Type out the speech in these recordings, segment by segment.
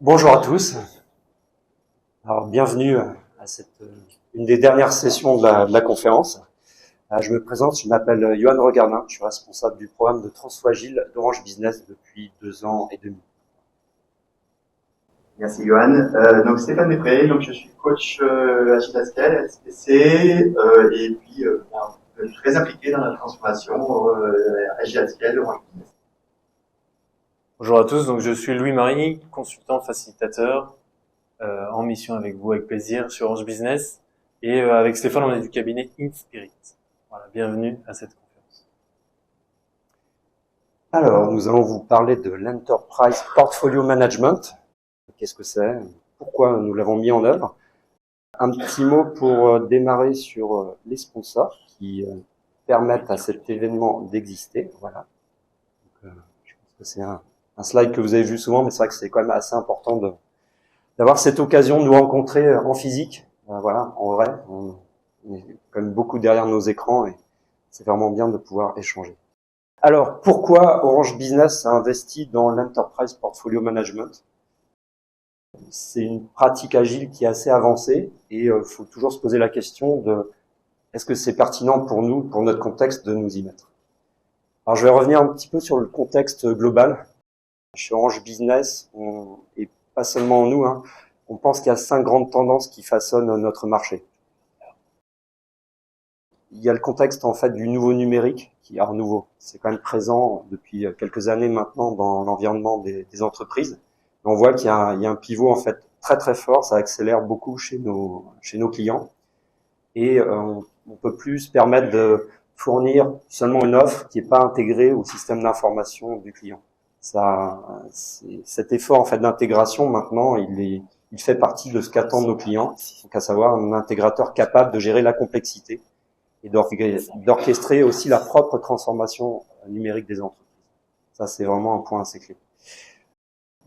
Bonjour à tous. Alors, bienvenue à une des dernières sessions de la conférence. Je me présente, je m'appelle Yoann Regardin, je suis responsable du programme de transfo agile d'Orange Business depuis 2 ans et demi. Merci Yoann. Donc Stéphane Després, donc je suis coach Agile at Scale, SPC, et puis très impliqué dans la transformation Agile at Scale Orange Business. Bonjour à tous, donc je suis Louis-Marie, consultant facilitateur, en mission avec vous, avec plaisir, sur Orange Business. Et avec Stéphane, on est du cabinet InSpirit. Voilà, bienvenue à cette conférence. Alors, nous allons vous parler de l'Enterprise Portfolio Management. Qu'est-ce que c'est? Pourquoi nous l'avons mis en œuvre? Un petit mot pour démarrer sur les sponsors qui permettent à cet événement d'exister. Voilà. Donc, je pense que c'est un slide que vous avez vu souvent, mais c'est vrai que c'est quand même assez important d'avoir cette occasion de nous rencontrer en physique, voilà, en vrai. On est quand même beaucoup derrière nos écrans et c'est vraiment bien de pouvoir échanger. Alors, pourquoi Orange Business a investi dans l'Enterprise Portfolio Management? C'est une pratique agile qui est assez avancée et faut toujours se poser la question de est-ce que c'est pertinent pour nous, pour notre contexte, de nous y mettre? Alors, je vais revenir un petit peu sur le contexte global. Chez Orange Business, et pas seulement nous, on pense qu'il y a 5 grandes tendances qui façonnent notre marché. Il y a le contexte en fait du nouveau numérique, qui est nouveau. C'est quand même présent depuis quelques années maintenant dans l'environnement des entreprises. Et on voit qu'il y a un pivot en fait très très fort, ça accélère beaucoup chez nos clients. Et on peut plus se permettre de fournir seulement une offre qui n'est pas intégrée au système d'information du client. Cet effort en fait d'intégration maintenant, il fait partie de ce qu'attendent nos clients, donc à savoir un intégrateur capable de gérer la complexité et d'orchestrer aussi la propre transformation numérique des entreprises. Ça, c'est vraiment un point assez clé.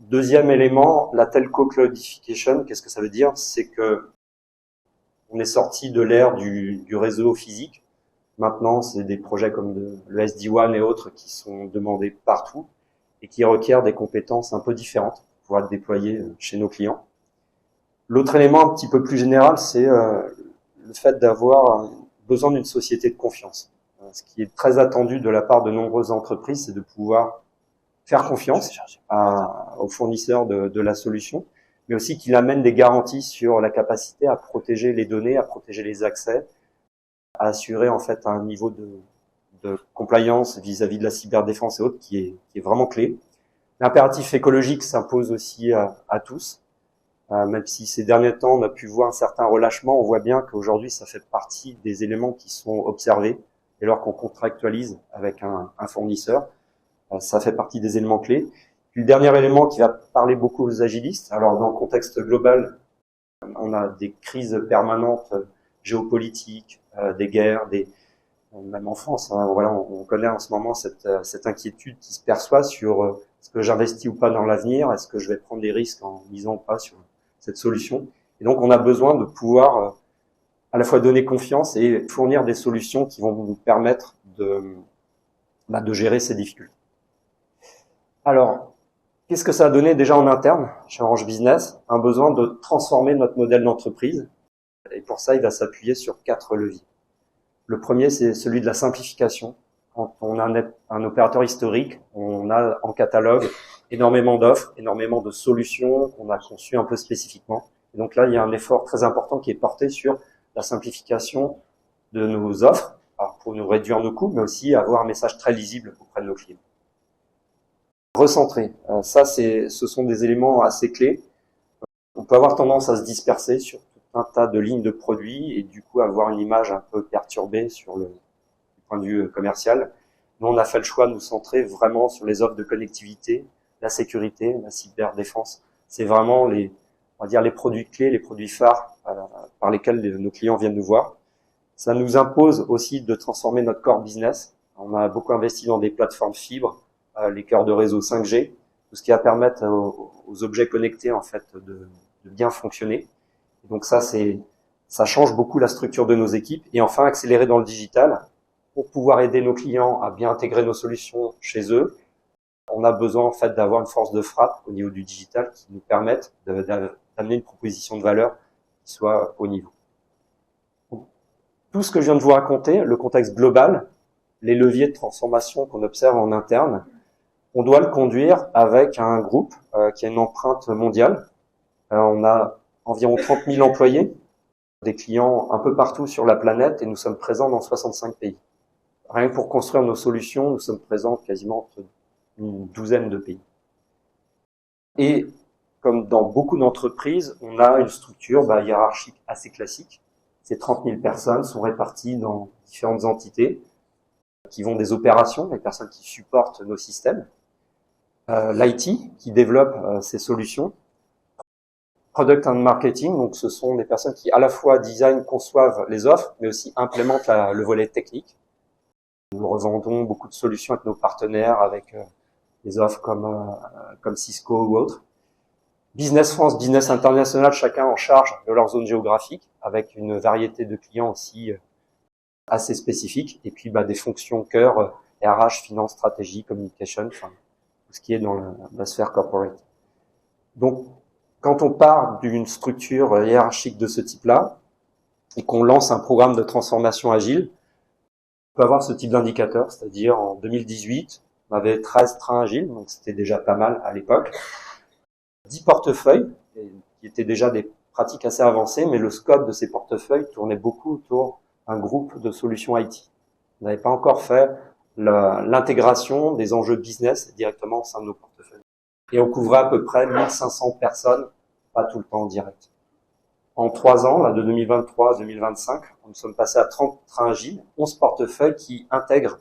Deuxième élément, la telco cloudification. Qu'est-ce que ça veut dire? C'est que on est sorti de l'ère du réseau physique. Maintenant, c'est des projets comme le SD-WAN et autres qui sont demandés partout et qui requièrent des compétences un peu différentes pour pouvoir être déployées chez nos clients. L'autre élément un petit peu plus général, c'est le fait d'avoir besoin d'une société de confiance. Ce qui est très attendu de la part de nombreuses entreprises, c'est de pouvoir faire confiance aux fournisseurs de la solution, mais aussi qu'il amène des garanties sur la capacité à protéger les données, à protéger les accès, à assurer en fait un niveau de compliance vis-à-vis de la cyberdéfense et autres qui est vraiment clé. L'impératif écologique s'impose aussi à tous. Même si ces derniers temps on a pu voir un certain relâchement, on voit bien qu'aujourd'hui ça fait partie des éléments qui sont observés dès lors qu'on contractualise avec un fournisseur. Ça fait partie des éléments clés. Puis le dernier élément qui va parler beaucoup aux agilistes, alors dans le contexte global, on a des crises permanentes géopolitiques, des guerres, même en France, voilà, on connaît en ce moment cette inquiétude qui se perçoit sur est-ce que j'investis ou pas dans l'avenir, est-ce que je vais prendre des risques en misant ou pas sur cette solution. Et donc on a besoin de pouvoir à la fois donner confiance et fournir des solutions qui vont nous permettre de gérer ces difficultés. Alors, qu'est-ce que ça a donné déjà en interne chez Orange Business? Un besoin de transformer notre modèle d'entreprise. Et pour ça, il va s'appuyer sur 4 leviers. Le premier, c'est celui de la simplification. Quand on a un opérateur historique, on a en catalogue énormément d'offres, énormément de solutions qu'on a conçues un peu spécifiquement. Et donc là, il y a un effort très important qui est porté sur la simplification de nos offres, pour nous réduire nos coûts, mais aussi avoir un message très lisible auprès de nos clients. Recentrer, ça, ce sont des éléments assez clés. On peut avoir tendance à se disperser sur tout un tas de lignes de produits et du coup avoir une image un peu perturbée sur le point de vue commercial. Nous, on a fait le choix de nous centrer vraiment sur les offres de connectivité, la sécurité, la cyberdéfense. C'est vraiment on va dire les produits clés, les produits phares par lesquels nos clients viennent nous voir. Ça nous impose aussi de transformer notre core business. On a beaucoup investi dans des plateformes fibres, les cœurs de réseau 5G, tout ce qui va permettre aux objets connectés en fait de bien fonctionner. Et donc ça change beaucoup la structure de nos équipes. Et enfin, accélérer dans le digital pour pouvoir aider nos clients à bien intégrer nos solutions chez eux, On a besoin en fait d'avoir une force de frappe au niveau du digital qui nous permette d'amener une proposition de valeur qui soit au niveau. Tout ce que je viens de vous raconter, le contexte global, les leviers de transformation qu'on observe en interne, on doit le conduire avec un groupe qui a une empreinte mondiale. On a environ 30 000 employés, des clients un peu partout sur la planète et nous sommes présents dans 65 pays. Rien que pour construire nos solutions, nous sommes présents quasiment dans une douzaine de pays. Et comme dans beaucoup d'entreprises, on a une structure hiérarchique assez classique. Ces 30 000 personnes sont réparties dans différentes entités qui vont des opérations, les personnes qui supportent nos systèmes, l'IT qui développe ces solutions, Product and Marketing, donc ce sont des personnes qui à la fois design, conçoivent les offres, mais aussi implémentent le volet technique. Nous revendons beaucoup de solutions avec nos partenaires, avec des offres comme Cisco ou autres. Business France, Business International, chacun en charge de leur zone géographique, avec une variété de clients aussi assez spécifiques. Et puis des fonctions cœur, RH, finance, stratégie, communication, enfin tout ce qui est dans la sphère corporate. Donc, quand on part d'une structure hiérarchique de ce type-là et qu'on lance un programme de transformation agile, on peut avoir ce type d'indicateur, c'est-à-dire en 2018, on avait 13 trains agiles, donc c'était déjà pas mal à l'époque, 10 portefeuilles, qui étaient déjà des pratiques assez avancées, mais le scope de ces portefeuilles tournait beaucoup autour d'un groupe de solutions IT. On n'avait pas encore fait l'intégration des enjeux business directement au sein de nos portefeuilles. Et on couvrait à peu près 1500 personnes, pas tout le temps en direct. En 3 ans, là, de 2023 à 2025, nous sommes passés à 30 trains agiles, 11 portefeuilles qui intègrent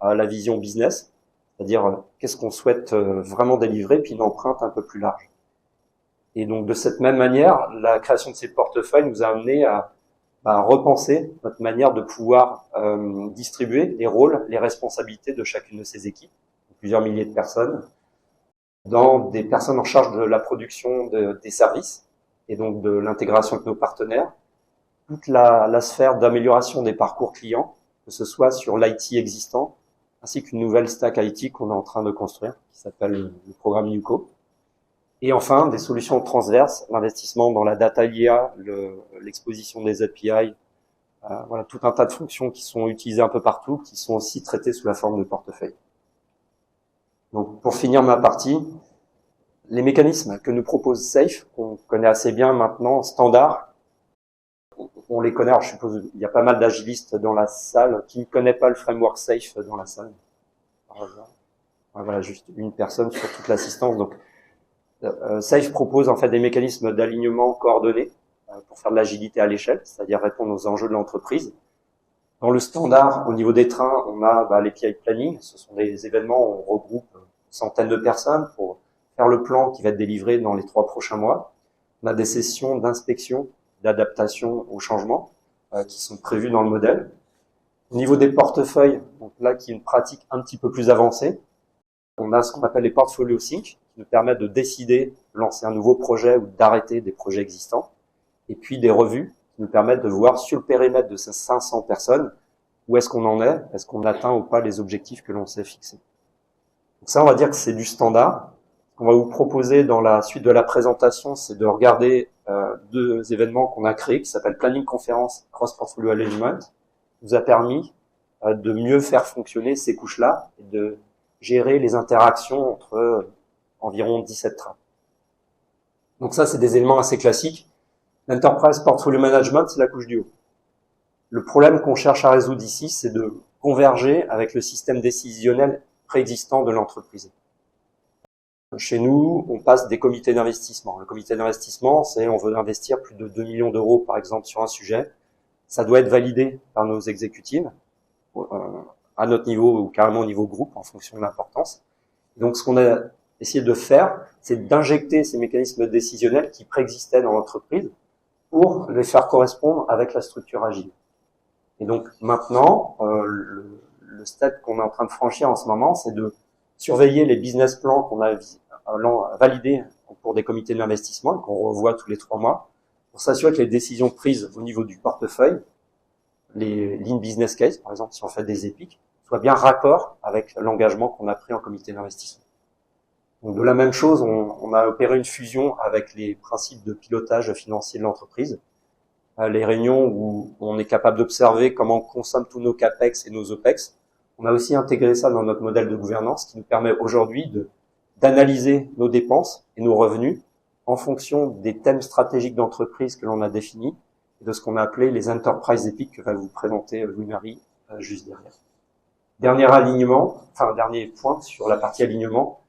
la vision business, c'est-à-dire qu'est-ce qu'on souhaite vraiment délivrer, puis une empreinte un peu plus large. Et donc, de cette même manière, la création de ces portefeuilles nous a amené à repenser notre manière de pouvoir distribuer les rôles, les responsabilités de chacune de ces équipes, plusieurs milliers de personnes, dans des personnes en charge de la production des services et donc de l'intégration avec nos partenaires, toute la sphère d'amélioration des parcours clients, que ce soit sur l'IT existant, ainsi qu'une nouvelle stack IT qu'on est en train de construire, qui s'appelle le programme NewCo. Et enfin, des solutions transverses, l'investissement dans la data IA, l'exposition des API, voilà, tout un tas de fonctions qui sont utilisées un peu partout, qui sont aussi traitées sous la forme de portefeuille. Donc, pour finir ma partie, les mécanismes que nous propose SAFe, qu'on connaît assez bien maintenant, standard, on les connaît, alors je suppose il y a pas mal d'agilistes dans la salle, qui ne connaît pas le framework SAFe dans la salle. Voilà, juste une personne sur toute l'assistance. Donc, SAFe propose en fait des mécanismes d'alignement coordonnés pour faire de l'agilité à l'échelle, c'est-à-dire répondre aux enjeux de l'entreprise. Dans le standard, au niveau des trains, on a les PI planning. Ce sont des événements où on regroupe centaines de personnes pour faire le plan qui va être délivré dans les 3 prochains mois. On a des sessions d'inspection, d'adaptation au changement qui sont prévues dans le modèle. Au niveau des portefeuilles, donc là qui est une pratique un petit peu plus avancée, on a ce qu'on appelle les portfolio sync qui nous permettent de décider de lancer un nouveau projet ou d'arrêter des projets existants. Et puis des revues qui nous permettent de voir sur le périmètre de ces 500 personnes où est-ce qu'on en est qu'on atteint ou pas les objectifs que l'on s'est fixés. Donc ça, on va dire que c'est du standard. Ce qu'on va vous proposer dans la suite de la présentation, c'est de regarder 2 événements qu'on a créés qui s'appellent Planning Conférence Cross Portfolio Alignment, qui nous a permis de mieux faire fonctionner ces couches-là et de gérer les interactions entre environ 17 trains. Donc ça, c'est des éléments assez classiques. L'Enterprise Portfolio Management, c'est la couche du haut. Le problème qu'on cherche à résoudre ici, c'est de converger avec le système décisionnel préexistant de l'entreprise. Chez nous, on passe des comités d'investissement. Le comité d'investissement, c'est on veut investir plus de 2 millions d'euros, par exemple, sur un sujet. Ça doit être validé par nos exécutives, à notre niveau ou carrément au niveau groupe, en fonction de l'importance. Donc, ce qu'on a essayé de faire, c'est d'injecter ces mécanismes décisionnels qui préexistaient dans l'entreprise pour les faire correspondre avec la structure agile. Et donc, maintenant, le step qu'on est en train de franchir en ce moment, c'est de surveiller les business plans qu'on a validés au cours des comités d'investissement et qu'on revoit tous les 3 mois pour s'assurer que les décisions prises au niveau du portefeuille, les lean business case, par exemple, si on fait des épiques, soient bien raccord avec l'engagement qu'on a pris en comité d'investissement. Donc, de la même chose, on a opéré une fusion avec les principes de pilotage financier de l'entreprise. Les réunions où on est capable d'observer comment on consomme tous nos CAPEX et nos OPEX. On a aussi intégré ça dans notre modèle de gouvernance qui nous permet aujourd'hui d'analyser nos dépenses et nos revenus en fonction des thèmes stratégiques d'entreprise que l'on a définis et de ce qu'on a appelé les Enterprise Epic que va vous présenter Louis-Marie juste derrière. Dernier point sur la partie alignement,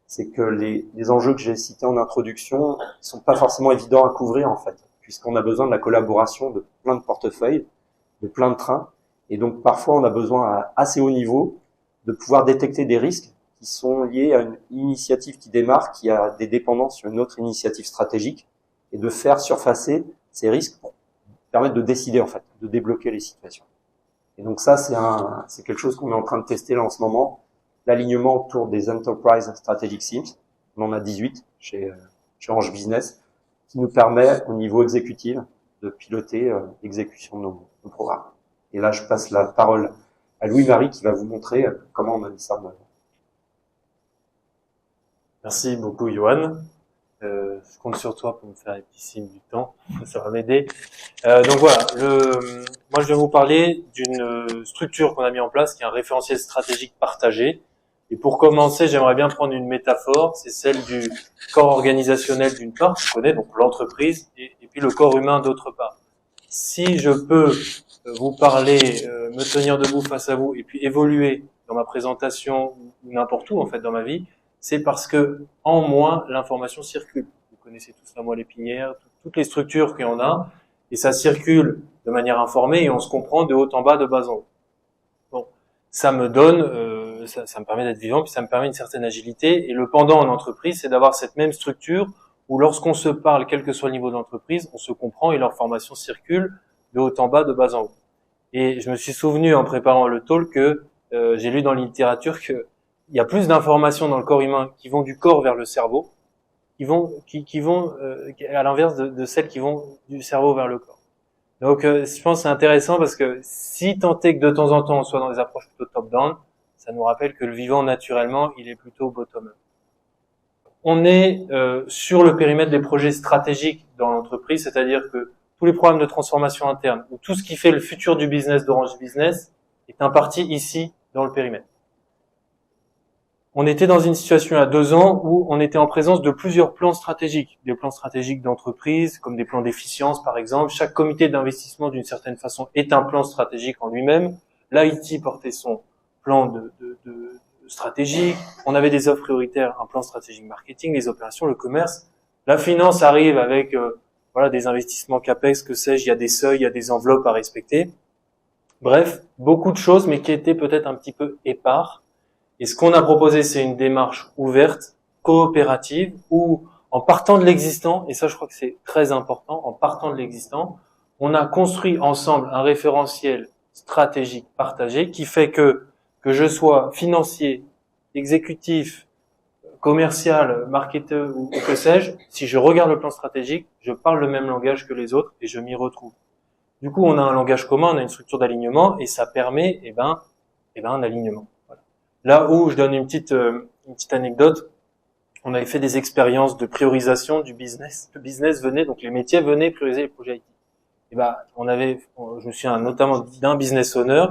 c'est que les enjeux que j'ai cités en introduction sont pas forcément évidents à couvrir en fait, puisqu'on a besoin de la collaboration de plein de portefeuilles, de plein de trains, et donc parfois on a besoin à assez haut niveau de pouvoir détecter des risques qui sont liés à une initiative qui démarre, qui a des dépendances sur une autre initiative stratégique, et de faire surfacer ces risques pour permettre de décider en fait, de débloquer les situations. Et donc ça, c'est quelque chose qu'on est en train de tester là en ce moment, l'alignement autour des Enterprise Strategic Themes. On en a 18 chez Orange Business, qui nous permet au niveau exécutif de piloter l'exécution de nos programmes. Et là, je passe la parole à Louis-Marie qui va vous montrer comment on a mis ça en œuvre. Merci beaucoup, Johan. Je compte sur toi pour me faire les petits signes du temps. Ça va m'aider. Donc voilà, moi je vais vous parler d'une structure qu'on a mis en place, qui est un référentiel stratégique partagé. Et pour commencer, j'aimerais bien prendre une métaphore, c'est celle du corps organisationnel d'une part, tu connais, donc l'entreprise, et puis le corps humain d'autre part. Si je peux vous parler, me tenir debout face à vous, et puis évoluer dans ma présentation ou n'importe où en fait dans ma vie, c'est parce que en moi l'information circule. Vous connaissez tous la moelle épinière, toutes les structures qu'il y en a, et ça circule de manière informée et on se comprend de haut en bas, de bas en haut. Bon, ça me donne, ça me permet d'être vivant, puis ça me permet une certaine agilité. Et le pendant en entreprise, c'est d'avoir cette même structure où lorsqu'on se parle, quel que soit le niveau de l'entreprise, on se comprend et l'information circule de haut en bas, de bas en haut. Et je me suis souvenu en préparant le talk que j'ai lu dans la littérature que il y a plus d'informations dans le corps humain qui vont du corps vers le cerveau, qui vont à l'inverse de celles qui vont du cerveau vers le corps. Donc je pense que c'est intéressant parce que si tant est que de temps en temps on soit dans des approches plutôt top-down, ça nous rappelle que le vivant naturellement, il est plutôt bottom-up. On est sur le périmètre des projets stratégiques dans l'entreprise, c'est-à-dire que tous les programmes de transformation interne ou tout ce qui fait le futur du business d'Orange Business est imparti ici dans le périmètre. On était dans une situation il y a 2 ans où on était en présence de plusieurs plans stratégiques, des plans stratégiques d'entreprise, comme des plans d'efficience par exemple. Chaque comité d'investissement d'une certaine façon est un plan stratégique en lui-même. L'IT portait son plan de stratégique. On avait des offres prioritaires, un plan stratégique marketing, les opérations, le commerce. La finance arrive avec des investissements CAPEX, que sais-je, il y a des seuils, il y a des enveloppes à respecter. Bref, beaucoup de choses, mais qui étaient peut-être un petit peu épars. Et ce qu'on a proposé, c'est une démarche ouverte, coopérative, où en partant de l'existant, et ça je crois que c'est très important, en partant de l'existant, on a construit ensemble un référentiel stratégique partagé qui fait que je sois financier, exécutif, commercial, marketeur ou que sais-je, si je regarde le plan stratégique, je parle le même langage que les autres et je m'y retrouve. Du coup, on a un langage commun, on a une structure d'alignement et ça permet un alignement. Voilà. Là où je donne une petite anecdote, on avait fait des expériences de priorisation du business. Le business venait, donc les métiers venaient prioriser les projets IT. Et je me souviens notamment d'un business owner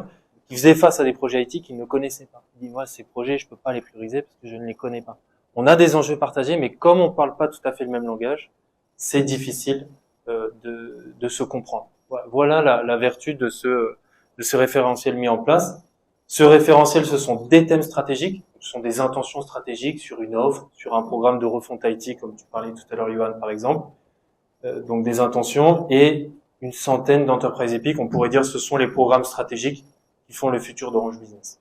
qui faisait face à des projets IT qu'il ne connaissait pas. Il dit, moi, ces projets, je peux pas les prioriser parce que je ne les connais pas. On a des enjeux partagés, mais comme on parle pas tout à fait le même langage, c'est difficile de se comprendre. Voilà la vertu de ce référentiel mis en place. Ce référentiel, ce sont des thèmes stratégiques, ce sont des intentions stratégiques sur une offre, sur un programme de refonte IT, comme tu parlais tout à l'heure, Johan, par exemple. Donc des intentions et une centaine d'entreprises épiques. On pourrait dire que ce sont les programmes stratégiques qui font le futur d'Orange Business.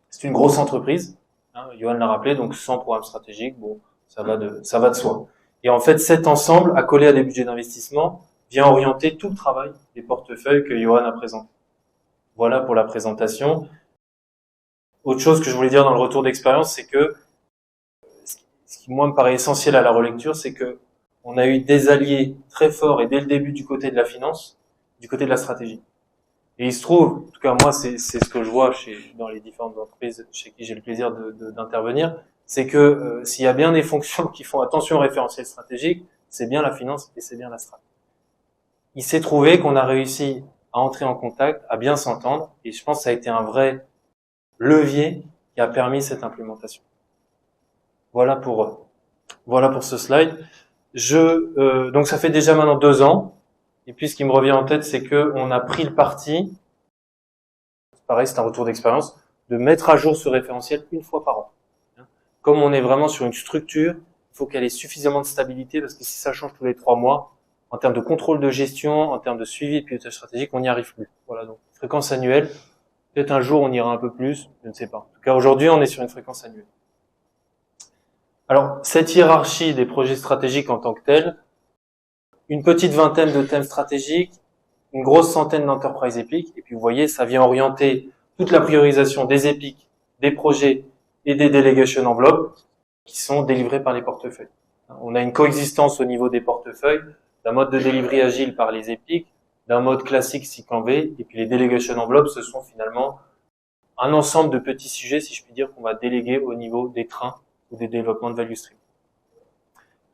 C'est une grosse entreprise, hein, Johan l'a rappelé, donc 100 programmes stratégiques, bon, ça va de soi. Et en fait, cet ensemble, accolé à des budgets d'investissement, vient orienter tout le travail des portefeuilles que Johan a présenté. Voilà pour la présentation. Autre chose que je voulais dire dans le retour d'expérience, c'est que ce qui, moi, me paraît essentiel à la relecture, c'est que on a eu des alliés très forts et dès le début du côté de la finance, du côté de la stratégie. Et il se trouve, en tout cas moi, c'est ce que je vois dans les différentes entreprises chez qui j'ai le plaisir d'intervenir, c'est que s'il y a bien des fonctions qui font attention au référentiel stratégique, c'est bien la finance et c'est bien la strat. Il s'est trouvé qu'on a réussi à entrer en contact, à bien s'entendre, et je pense que ça a été un vrai levier qui a permis cette implémentation. Voilà pour ce slide. Donc ça fait déjà maintenant 2 ans, et puis ce qui me revient en tête, c'est que on a pris le parti, pareil, c'est un retour d'expérience, de mettre à jour ce référentiel 1 fois par an. Comme on est vraiment sur une structure, il faut qu'elle ait suffisamment de stabilité, parce que si ça change tous les 3 mois, en termes de contrôle de gestion, en termes de suivi et de pilotage stratégique, on n'y arrive plus. Voilà, donc fréquence annuelle. Peut-être un jour on ira un peu plus, je ne sais pas. En tout cas, aujourd'hui, on est sur une fréquence annuelle. Alors, cette hiérarchie des projets stratégiques en tant que telle, une petite vingtaine de thèmes stratégiques, une grosse centaine d'enterprise épiques, et puis vous voyez, ça vient orienter toute la priorisation des épiques, des projets et des delegation enveloppes qui sont délivrés par les portefeuilles. On a une coexistence au niveau des portefeuilles, d'un mode de delivery agile par les épiques, d'un mode classique cycle en V, et puis les delegation enveloppes, ce sont finalement un ensemble de petits sujets, si je puis dire, qu'on va déléguer au niveau des trains ou des développements de value stream.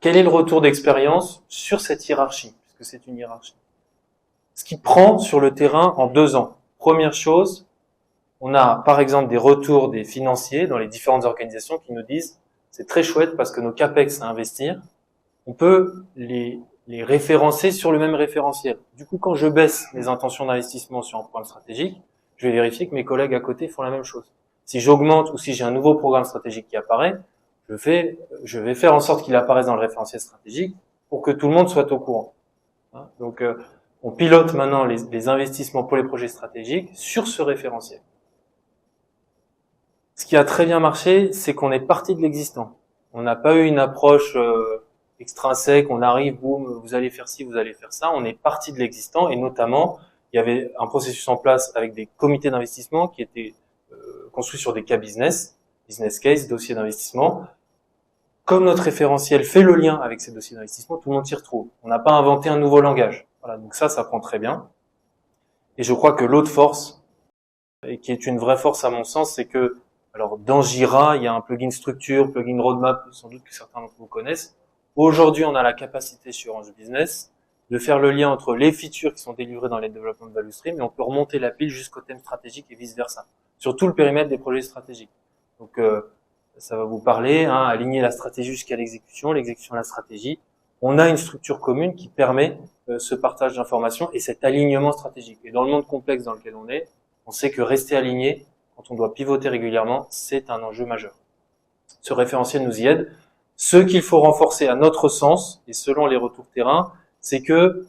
Quel est le retour d'expérience sur cette hiérarchie, puisque c'est une hiérarchie? Ce qui prend sur le terrain en 2 ans. Première chose, on a par exemple des retours des financiers dans les différentes organisations qui nous disent c'est très chouette parce que nos capex à investir, on peut les référencer sur le même référentiel. Du coup, quand je baisse mes intentions d'investissement sur un programme stratégique, je vais vérifier que mes collègues à côté font la même chose. Si j'augmente ou si j'ai un nouveau programme stratégique qui apparaît, je vais faire en sorte qu'il apparaisse dans le référentiel stratégique pour que tout le monde soit au courant. Donc, on pilote maintenant les investissements pour les projets stratégiques sur ce référentiel. Ce qui a très bien marché, c'est qu'on est parti de l'existant. On n'a pas eu une approche extrinsèque, on arrive, boum, vous allez faire ci, vous allez faire ça. On est parti de l'existant et notamment, il y avait un processus en place avec des comités d'investissement qui étaient construits sur des cas business case, dossiers d'investissement. Comme notre référentiel fait le lien avec ces dossiers d'investissement, tout le monde s'y retrouve. On n'a pas inventé un nouveau langage. Voilà, donc ça prend très bien. Et je crois que l'autre force, et qui est une vraie force à mon sens, c'est que, alors dans Jira, il y a un plugin structure, plugin roadmap, sans doute que certains d'entre vous connaissent. Aujourd'hui, on a la capacité sur Orange Business de faire le lien entre les features qui sont délivrées dans les développements de value stream et on peut remonter la pile jusqu'au thème stratégique et vice versa, sur tout le périmètre des projets stratégiques. Donc, ça va vous parler, aligner la stratégie jusqu'à l'exécution à la stratégie. On a une structure commune qui permet ce partage d'informations et cet alignement stratégique. Et dans le monde complexe dans lequel on est, on sait que rester aligné, quand on doit pivoter régulièrement, c'est un enjeu majeur. Ce référentiel nous y aide. Ce qu'il faut renforcer à notre sens, et selon les retours terrain, c'est que,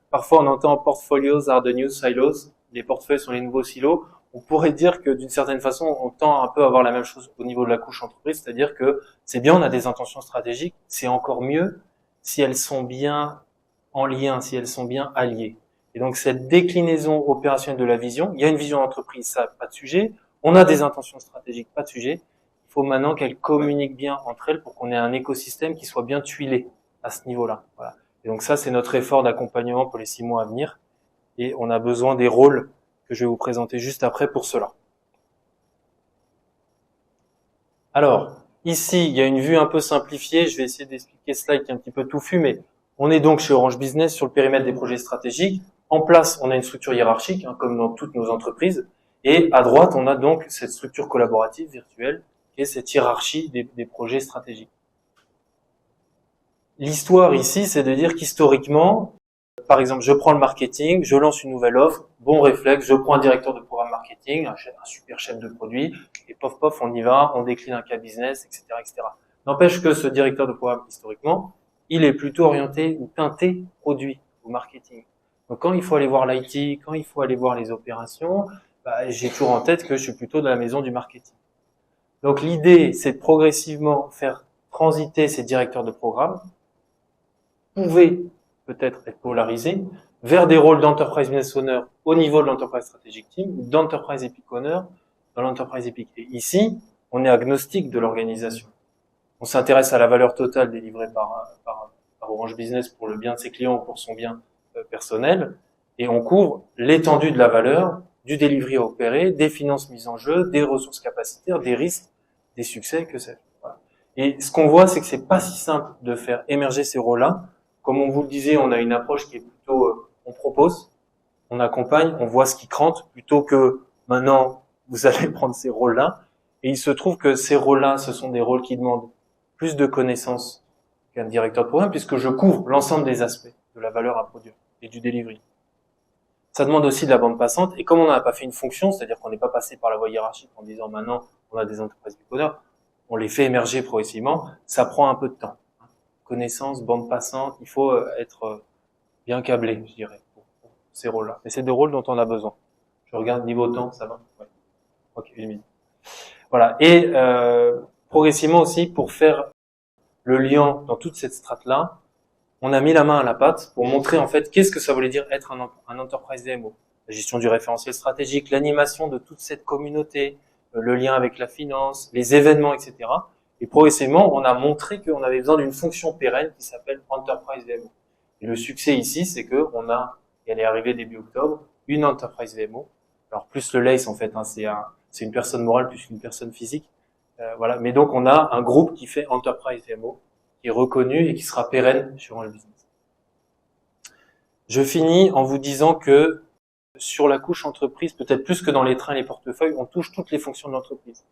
parfois on entend portfolios are the new silos, les portefeuilles sont les nouveaux silos. On pourrait dire que d'une certaine façon, on tend un peu à avoir la même chose au niveau de la couche entreprise, c'est-à-dire que c'est bien, on a des intentions stratégiques, c'est encore mieux si elles sont bien en lien, si elles sont bien alliées. Et donc cette déclinaison opérationnelle de la vision, il y a une vision d'entreprise, ça, pas de sujet. On a des intentions stratégiques, pas de sujet. Il faut maintenant qu'elles communiquent bien entre elles pour qu'on ait un écosystème qui soit bien tuilé à ce niveau-là. Voilà. Et donc ça, c'est notre effort d'accompagnement pour les 6 mois à venir. Et on a besoin des rôles que je vais vous présenter juste après pour cela. Alors, ici, il y a une vue un peu simplifiée. Je vais essayer d'expliquer ce slide qui est un petit peu touffu, mais on est donc chez Orange Business sur le périmètre des projets stratégiques. En place, on a une structure hiérarchique, comme dans toutes nos entreprises. Et à droite, on a donc cette structure collaborative virtuelle, qui est cette hiérarchie des projets stratégiques. L'histoire ici, c'est de dire qu'historiquement, par exemple, je prends le marketing, je lance une nouvelle offre, bon réflexe, je prends un directeur de programme marketing, un super chef de produit, et pof, on y va, on décline un cas business, etc., etc. N'empêche que ce directeur de programme, historiquement, il est plutôt orienté ou teinté produit ou marketing. Donc quand il faut aller voir l'IT, quand il faut aller voir les opérations, j'ai toujours en tête que je suis plutôt dans la maison du marketing. Donc l'idée, c'est de progressivement faire transiter ces directeurs de programme, pouvaient peut-être être polarisés vers des rôles d'enterprise business owner au niveau de l'enterprise strategic team ou d'enterprise epic owner dans l'enterprise epic. Et ici, on est agnostique de l'organisation. On s'intéresse à la valeur totale délivrée par Orange Business pour le bien de ses clients ou pour son bien personnel, et on couvre l'étendue de la valeur, du delivery à opérer, des finances mises en jeu, des ressources capacitaires, des risques, des succès, que sais-je. Voilà. Et ce qu'on voit, c'est que c'est pas si simple de faire émerger ces rôles-là. Comme on vous le disait, on a une approche qui est plutôt, on propose, on accompagne, on voit ce qui crante, plutôt que maintenant, vous allez prendre ces rôles-là. Et il se trouve que ces rôles-là, ce sont des rôles qui demandent plus de connaissances qu'un directeur de programme, puisque je couvre l'ensemble des aspects de la valeur à produire et du delivery. Ça demande aussi de la bande passante, et comme on n'a pas fait une fonction, c'est-à-dire qu'on n'est pas passé par la voie hiérarchique en disant maintenant on a des entreprises du codeur, on les fait émerger progressivement, ça prend un peu de temps. Connaissance, bande passante, il faut être bien câblé, je dirais, pour ces rôles-là. Et c'est des rôles dont on a besoin. Je regarde niveau temps, ça va? Ouais. Ok, 1 minute. Voilà. Et progressivement aussi, pour faire le lien dans toute cette strate-là, on a mis la main à la pâte pour montrer en fait qu'est-ce que ça voulait dire être un enterprise DMO. La gestion du référentiel stratégique, l'animation de toute cette communauté, le lien avec la finance, les événements, etc. Et progressivement, on a montré qu'on avait besoin d'une fonction pérenne qui s'appelle Enterprise VMO. Et le succès ici, c'est que on a, et elle est arrivée début octobre, une Enterprise VMO. Alors plus le LACE en fait, hein, c'est une personne morale plus qu'une personne physique. Voilà. Mais donc on a un groupe qui fait Enterprise VMO, qui est reconnu et qui sera pérenne sur Orange Business. Je finis en vous disant que sur la couche entreprise, peut-être plus que dans les trains et les portefeuilles, on touche toutes les fonctions de l'entreprise.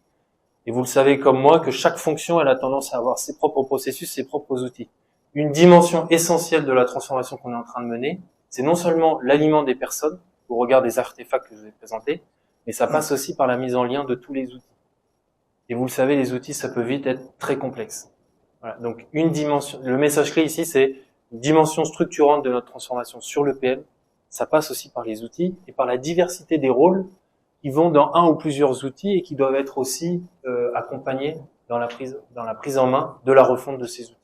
Et vous le savez comme moi que chaque fonction, elle a tendance à avoir ses propres processus, ses propres outils. Une dimension essentielle de la transformation qu'on est en train de mener, c'est non seulement l'aliment des personnes, au regard des artefacts que je vous ai présentés, mais ça passe aussi par la mise en lien de tous les outils. Et vous le savez, les outils, ça peut vite être très complexe. Voilà. Donc, une dimension, le message clé ici, c'est une dimension structurante de notre transformation sur le PM. Ça passe aussi par les outils et par la diversité des rôles qui vont dans un ou plusieurs outils et qui doivent être aussi accompagnés dans la prise en main de la refonte de ces outils.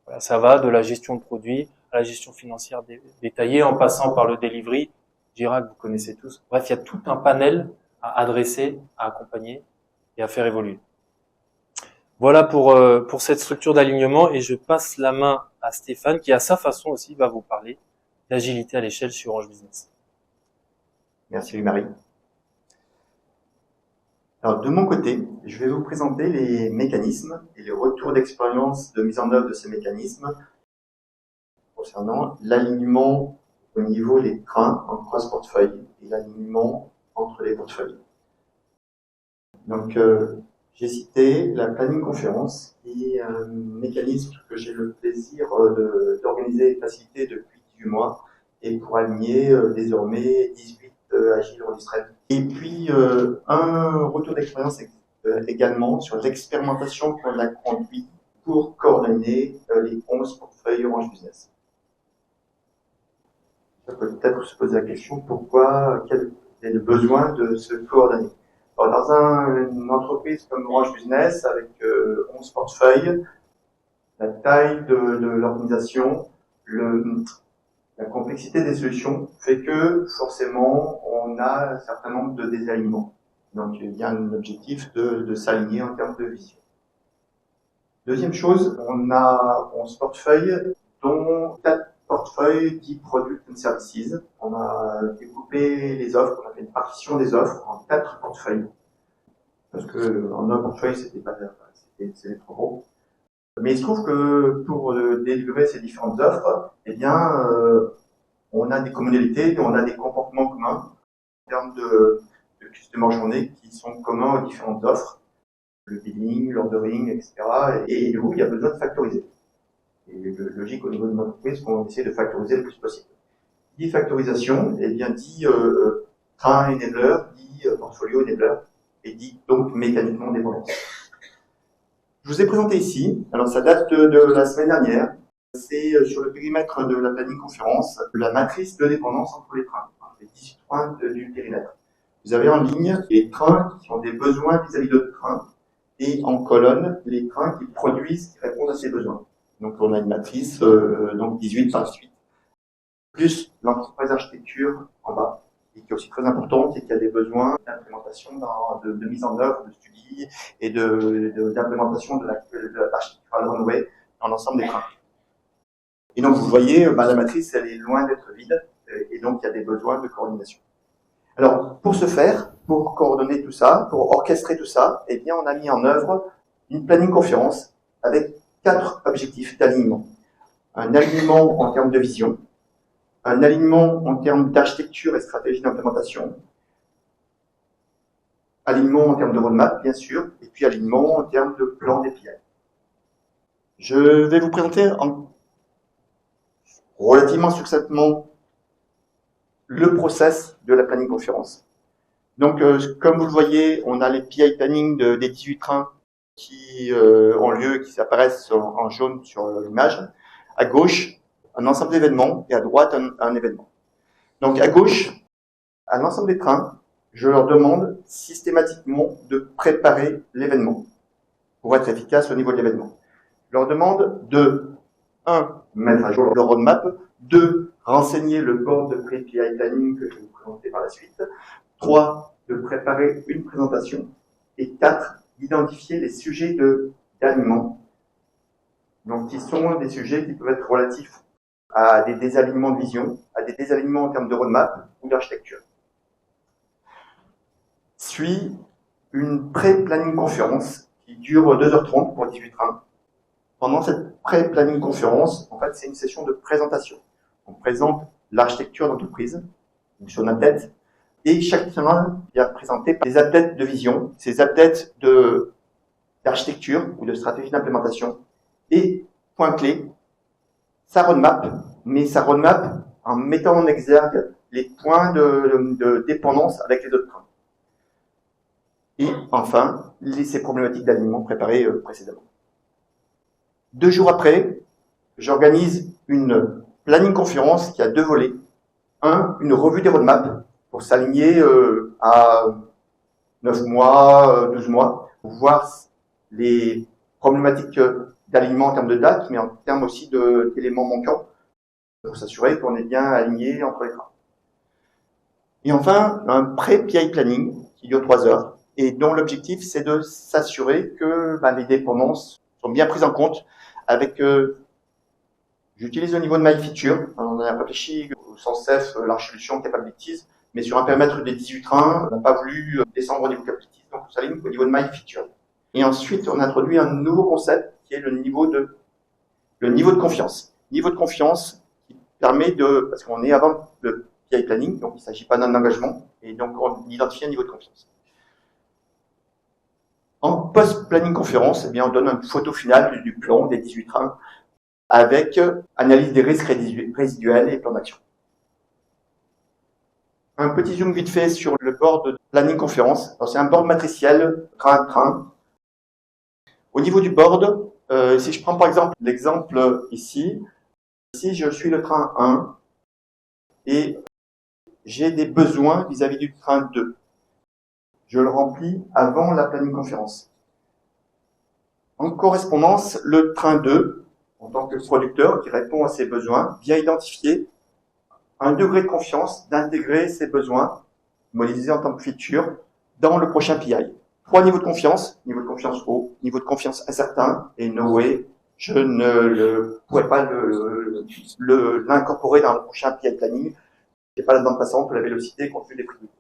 Voilà, ça va de la gestion de produits à la gestion financière détaillée, en passant par le delivery, Jira que vous connaissez tous. Bref, il y a tout un panel à adresser, à accompagner et à faire évoluer. Voilà pour cette structure d'alignement, et je passe la main à Stéphane qui à sa façon aussi va vous parler d'agilité à l'échelle sur Orange Business. Merci Louis-Marie. Alors de mon côté, je vais vous présenter les mécanismes et les retours d'expérience de mise en œuvre de ces mécanismes concernant l'alignement au niveau des trains en cross-portefeuille et l'alignement entre les portefeuilles. Donc j'ai cité la planning conférence, qui est un mécanisme que j'ai le plaisir d'organiser et de faciliter depuis 18 mois, et pour aligner désormais 18 agiles registrés. Et puis un retour d'expérience également sur l'expérimentation qu'on a conduite pour coordonner les 11 portefeuilles Orange Business. On peut peut-être se poser la question quel est le besoin de se coordonner. Alors, dans une entreprise comme Orange Business, avec 11 portefeuilles, la taille de l'organisation, la complexité des solutions fait que forcément on a un certain nombre de désalignements. Donc il y a un objectif de s'aligner en termes de vision. Deuxième chose, on a 11 portefeuilles, dont 4 portefeuilles dits Product and Services. On a découpé les offres, on a fait une partition des offres en 4 portefeuilles. Parce que en un portefeuille, c'était trop gros. Mais il se trouve que pour délivrer ces différentes offres, eh bien, on a des communalités, on a des comportements communs en termes de customer journée qui sont communs aux différentes offres, le billing, l'ordering, etc. Et du coup, il y a besoin de factoriser. Et le logique au niveau de l'entreprise, qu'on essaie de factoriser le plus possible. Dit factorisation, eh bien, dit train enabler, dit portfolio enabler, et dit donc mécaniquement dépendance. Je vous ai présenté ici, alors ça date de la semaine dernière, c'est sur le périmètre de la planning conférence, la matrice de dépendance entre les trains, les 18 points du périmètre. Vous avez en ligne les trains qui ont des besoins vis-à-vis d'autres trains, et en colonne, les trains qui produisent, qui répondent à ces besoins. Donc on a une matrice, donc 18 par 18. Plus l'entreprise architecture en bas, et qui est aussi très importante, et qui a des besoins d'implémentation, de mise en œuvre, de suivi, et d'implémentation de l'architecture runway dans l'ensemble des trains. Et donc, vous voyez, la matrice, elle est loin d'être vide, et donc il y a des besoins de coordination. Alors, pour ce faire, pour coordonner tout ça, pour orchestrer tout ça, eh bien, on a mis en œuvre une planning conférence avec 4 objectifs d'alignement. Un alignement en termes de vision, un alignement en termes d'architecture et stratégie d'implémentation, alignement en termes de roadmap, bien sûr, et puis alignement en termes de plan d'API. Je vais vous présenter relativement succinctement le process de la planning conférence. Donc, comme vous le voyez, on a les PI planning des 18 trains qui ont lieu, qui apparaissent en jaune sur l'image. À gauche, un ensemble d'événements et à droite, un événement. Donc, à gauche, à l'ensemble des trains, je leur demande systématiquement de préparer l'événement pour être efficace au niveau de l'événement. Je leur demande de 1. Mettre à jour leur roadmap, 2. Renseigner le board de PI planning que je vais vous présenter par la suite, 3. De préparer une présentation, et 4. D'identifier les sujets d'alignement. Donc, qui sont des sujets qui peuvent être relatifs à des désalignements de vision, à des désalignements en termes de roadmap ou d'architecture. Suit une pré-planning conférence qui dure 2h30 pour 18 trains. Pendant cette pré-planning conférence, en fait, c'est une session de présentation. On présente l'architecture d'entreprise, son update, et chaque train vient présenter des updates de vision, ces updates d'architecture ou de stratégie d'implémentation, et, point clé, sa roadmap, mais sa roadmap en mettant en exergue les points de dépendance avec les autres trains. Et enfin, ces problématiques d'alignement préparées précédemment. 2 jours après, j'organise une planning conférence qui a 2 volets. Un, une revue des roadmaps pour s'aligner à 9 mois, 12 mois, pour voir les problématiques d'alignement en termes de date, mais en termes aussi d'éléments manquants, pour s'assurer qu'on est bien aligné entre les trains. Et enfin, un pré-PI planning qui dure 3 heures, et dont l'objectif, c'est de s'assurer que les dépendances sont bien prises en compte avec, j'utilise au niveau de My Feature, on a réfléchi au sens F, l'architecture capabilities, mais sur un périmètre des 18 trains, on n'a pas voulu descendre au niveau capabilities, donc on s'aligne au niveau de My Feature. Et ensuite, on a introduit un nouveau concept qui est le niveau de confiance. Niveau de confiance qui permet parce qu'on est avant le PI planning, donc il ne s'agit pas d'un engagement, et donc on identifie un niveau de confiance. En post-planning conférence, eh bien, on donne une photo finale du plan des 18 trains avec analyse des risques résiduels et plan d'action. Un petit zoom vite fait sur le board de planning conférence. C'est un board matriciel, train. Au niveau du board, si je prends par exemple l'exemple ici je suis le train 1 et j'ai des besoins vis-à-vis du train 2. Je le remplis avant la planning conférence. En correspondance, le train 2, en tant que producteur qui répond à ses besoins, vient identifier un degré de confiance d'intégrer ses besoins, modélisés en tant que feature, dans le prochain PI. 3 niveaux de confiance haut, niveau de confiance incertain, et no way, je ne pourrais pas l'incorporer dans le prochain PI planning. C'est pas la bande passante, la vélocité compte tenu des priorités.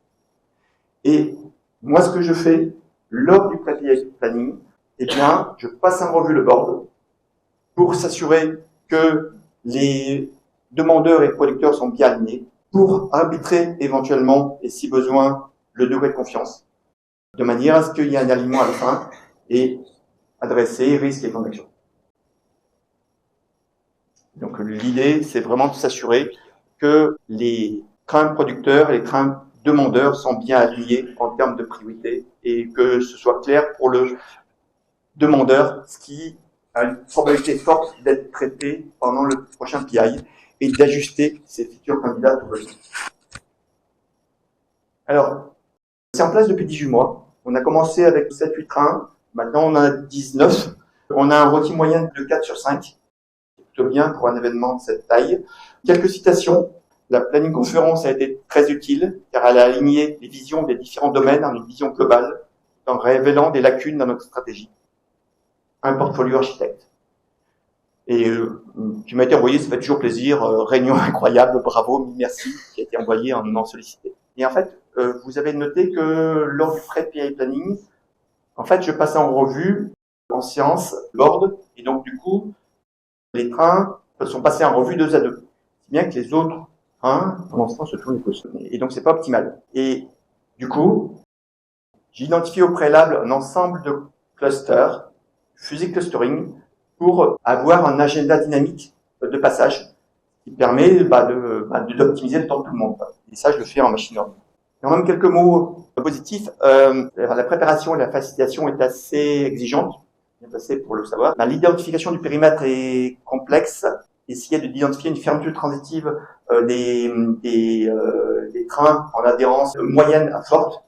Et moi, ce que je fais lors du pré-PI planning, eh bien, je passe en revue le board pour s'assurer que les demandeurs et producteurs sont bien alignés, pour arbitrer éventuellement, et si besoin, le degré de confiance, de manière à ce qu'il y ait un alignement à la fin et adresser risques et plans d'action. Donc l'idée, c'est vraiment de s'assurer que les trains producteurs et les trains demandeurs sont bien alignés en termes de priorité et que ce soit clair pour le demandeur, ce qui a une probabilité forte d'être traité pendant le prochain PI et d'ajuster ses futurs candidats pour le. Alors, c'est en place depuis 18 mois. On a commencé avec 7-8 trains. Maintenant, on en a 19. On a un ROTI moyen de 4 sur 5. C'est plutôt bien pour un événement de cette taille. Quelques citations. La planning conférence a été très utile car elle a aligné les visions des différents domaines en une vision globale en révélant des lacunes dans notre stratégie. Un portfolio architecte. Et qui m'a été envoyé, ça fait toujours plaisir, réunion incroyable, bravo, merci, qui a été envoyé en sollicité. Et en fait, vous avez noté que lors du pré-PI planning, en fait, je passais en revue en séance board, et donc du coup, les trains sont passés en revue 2 à 2. Si bien que les autres trains, pendant ce temps, se tournent et donc c'est pas optimal. Et du coup, j'identifie au préalable un ensemble de clusters, fusée clustering, pour avoir un agenda dynamique de passage qui permet d'optimiser le temps de tout le monde. Et ça, je le fais en machine learning. Et en même quelques mots positifs, la préparation et la facilitation est assez exigeante, bien passé pour le savoir. L'identification du périmètre est complexe. Essayer d'identifier une fermeture transitive des trains en adhérence moyenne à forte.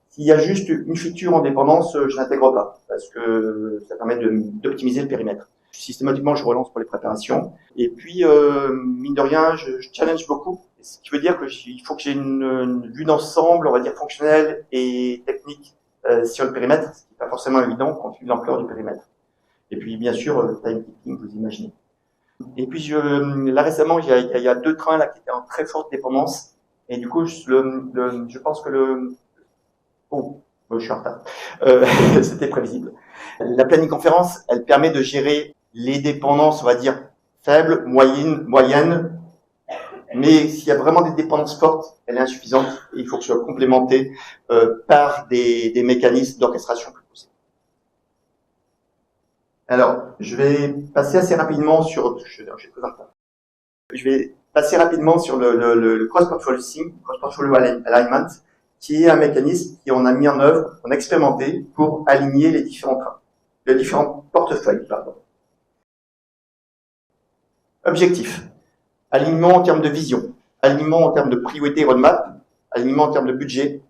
S'il y a juste une feature en dépendance, je n'intègre pas, parce que ça permet d'optimiser le périmètre. Systématiquement, je relance pour les préparations. Et puis, mine de rien, je challenge beaucoup. Ce qui veut dire qu'il faut que j'ai une vue d'ensemble, on va dire fonctionnelle et technique sur le périmètre, ce qui n'est pas forcément évident compte tenu de l'ampleur du périmètre. Et puis, bien sûr, time keeping, vous imaginez. Et puis, là récemment, il y a 2 trains là qui étaient en très forte dépendance. Et du coup, je pense que oh, je suis en retard. C'était prévisible. La planning conférence, elle permet de gérer les dépendances, on va dire, faibles, moyennes. Mais s'il y a vraiment des dépendances fortes, elle est insuffisante et il faut que ce soit complémenté par des mécanismes d'orchestration plus poussés. Alors, je vais passer assez rapidement sur... Je vais passer rapidement sur le cross-portfolio sync, cross-portfolio alignment, qui est un mécanisme qu'on a mis en œuvre, qu'on a expérimenté pour aligner les différents portefeuilles. Objectif. Alignement en termes de vision, alignement en termes de priorité roadmap, alignement en termes de budget,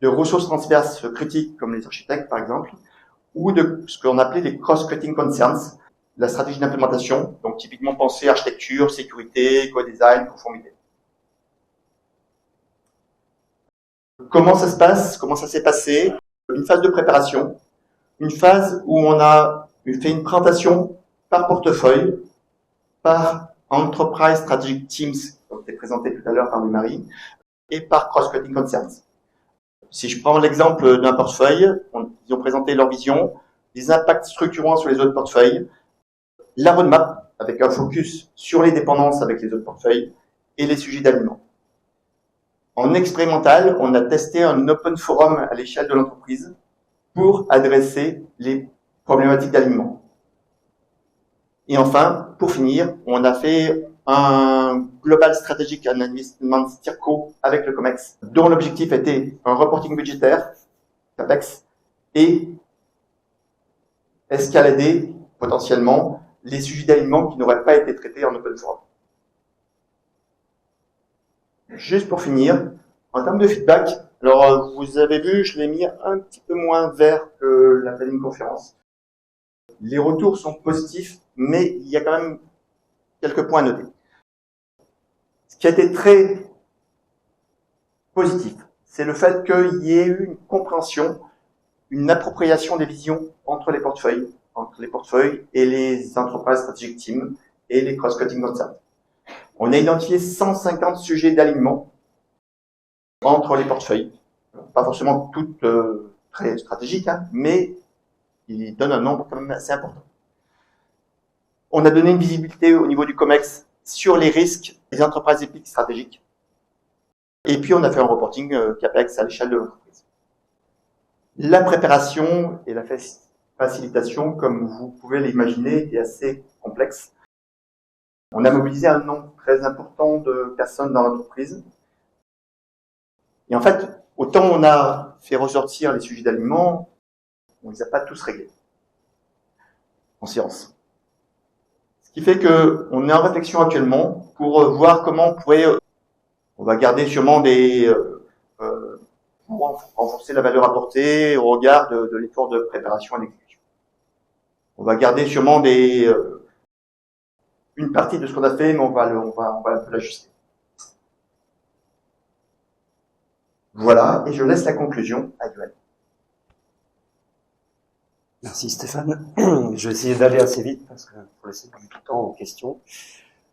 de ressources transverses critiques comme les architectes par exemple, ou de ce qu'on appelait les cross-cutting concerns, la stratégie d'implémentation, donc typiquement penser architecture, sécurité, co-design, conformité. Comment ça se passe? Comment ça s'est passé? Une phase de préparation, une phase où on a fait une présentation par portefeuille, par Enterprise Strategic Teams, comme c'était présenté tout à l'heure par Louis-Marie, et par Cross-Cutting Concerns. Si je prends l'exemple d'un portefeuille, ils ont présenté leur vision, les impacts structurants sur les autres portefeuilles, la roadmap, avec un focus sur les dépendances avec les autres portefeuilles, et les sujets d'alignement. En expérimental, on a testé un open forum à l'échelle de l'entreprise pour adresser les problématiques d'alignement. Et enfin, pour finir, on a fait un Global Strategic Analysis Circo avec le COMEX, dont l'objectif était un reporting budgétaire, CAPEX, et escalader potentiellement les sujets d'alignement qui n'auraient pas été traités en open forum. Juste pour finir, en termes de feedback, alors vous avez vu, je l'ai mis un petit peu moins vert que la planning conférence. Les retours sont positifs, mais il y a quand même quelques points à noter. Ce qui a été très positif, c'est le fait qu'il y ait eu une compréhension, une appropriation des visions entre les portefeuilles et les Enterprise Strategic Team et les Cross-Cutting Concerns. On a identifié 150 sujets d'alignement entre les portefeuilles. Pas forcément toutes très stratégiques, hein, mais il donne un nombre quand même assez important. On a donné une visibilité au niveau du COMEX sur les risques des entreprises épiques stratégiques. Et puis, on a fait un reporting CAPEX à l'échelle de l'entreprise. La préparation et la facilitation, comme vous pouvez l'imaginer, est assez complexe. On a mobilisé un nombre très important de personnes dans l'entreprise. Et en fait, autant on a fait ressortir les sujets d'alignement, on ne les a pas tous réglés en séance. Ce qui fait qu'on est en réflexion actuellement pour voir comment on pourrait, on va garder sûrement pour renforcer la valeur apportée au regard de l'effort de préparation et d'exécution. On va garder sûrement une partie de ce qu'on a fait, mais on va un peu l'ajuster. Voilà, et je laisse la conclusion à Yoann. Merci Stéphane. Je vais essayer d'aller assez vite parce que pour laisser du temps aux questions.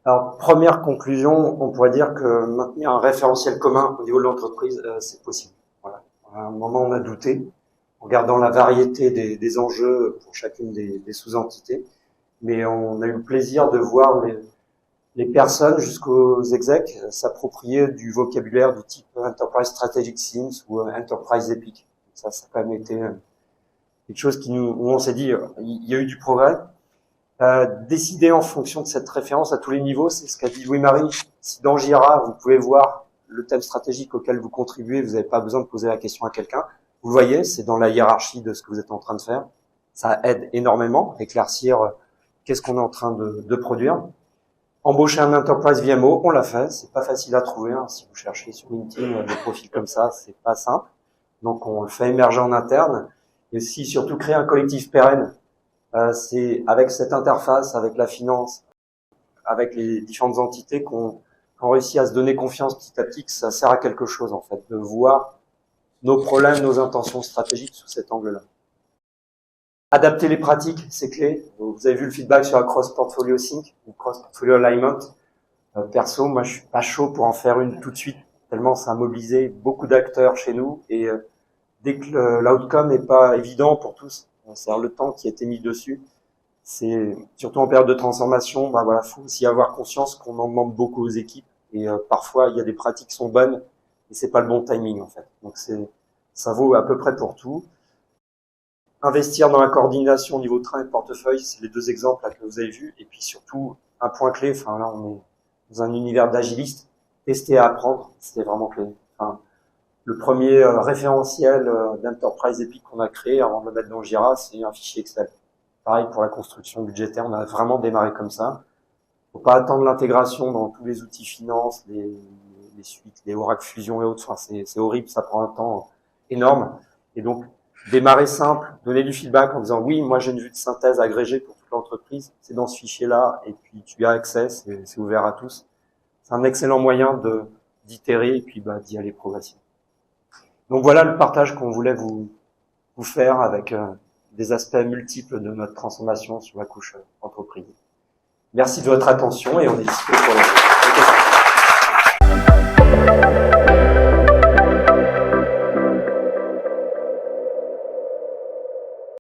Alors, première conclusion, on pourrait dire que maintenir un référentiel commun au niveau de l'entreprise, c'est possible. À un moment, on a douté, en regardant la variété des enjeux pour chacune des sous-entités. Mais on a eu le plaisir de voir les personnes jusqu'aux execs s'approprier du vocabulaire du type Enterprise Strategic Themes ou Enterprise Epic. Ça a quand même été quelque chose où on s'est dit, il y a eu du progrès. Décider en fonction de cette référence à tous les niveaux, c'est ce qu'a dit Louis-Marie. Si dans Jira, vous pouvez voir le thème stratégique auquel vous contribuez, vous n'avez pas besoin de poser la question à quelqu'un. Vous voyez, c'est dans la hiérarchie de ce que vous êtes en train de faire. Ça aide énormément à éclaircir qu'est-ce qu'on est en train de produire. Embaucher un Enterprise VMO, on l'a fait. C'est pas facile à trouver. Si vous cherchez sur LinkedIn des profils comme ça, c'est pas simple. Donc on le fait émerger en interne. Et aussi, surtout, créer un collectif pérenne. C'est avec cette interface, avec la finance, avec les différentes entités qu'on réussit à se donner confiance petit à petit, que ça sert à quelque chose en fait, de voir nos problèmes, nos intentions stratégiques sous cet angle-là. Adapter les pratiques, c'est clé. Vous avez vu le feedback sur la cross-portfolio sync, ou cross-portfolio alignment. Perso, moi je suis pas chaud pour en faire une tout de suite, tellement ça a mobilisé beaucoup d'acteurs chez nous, et dès que l'outcome n'est pas évident pour tous, c'est-à-dire le temps qui a été mis dessus, c'est surtout en période de transformation, faut aussi avoir conscience qu'on en demande beaucoup aux équipes, et parfois il y a des pratiques qui sont bonnes et c'est pas le bon timing en fait. Donc ça vaut à peu près pour tout. Investir dans la coordination au niveau train et portefeuille, c'est les deux exemples là que vous avez vus, et puis surtout un point clé. Enfin là on est dans un univers d'agilistes, tester et apprendre, c'est vraiment clé. Le premier référentiel d'Enterprise Epic qu'on a créé avant de le mettre dans Jira, c'est un fichier Excel. Pareil pour la construction budgétaire, on a vraiment démarré comme ça. Faut pas attendre l'intégration dans tous les outils finance, les suites, les Oracle Fusion et autres. C'est horrible, ça prend un temps énorme. Et donc, démarrer simple, donner du feedback en disant oui, moi j'ai une vue de synthèse agrégée pour toute l'entreprise, c'est dans ce fichier-là, et puis tu as accès, c'est ouvert à tous. C'est un excellent moyen d'itérer et puis d'y aller progressivement. Donc voilà le partage qu'on voulait vous faire avec des aspects multiples de notre transformation sur la couche entreprise. Merci de votre attention et on est dispo pour la suite.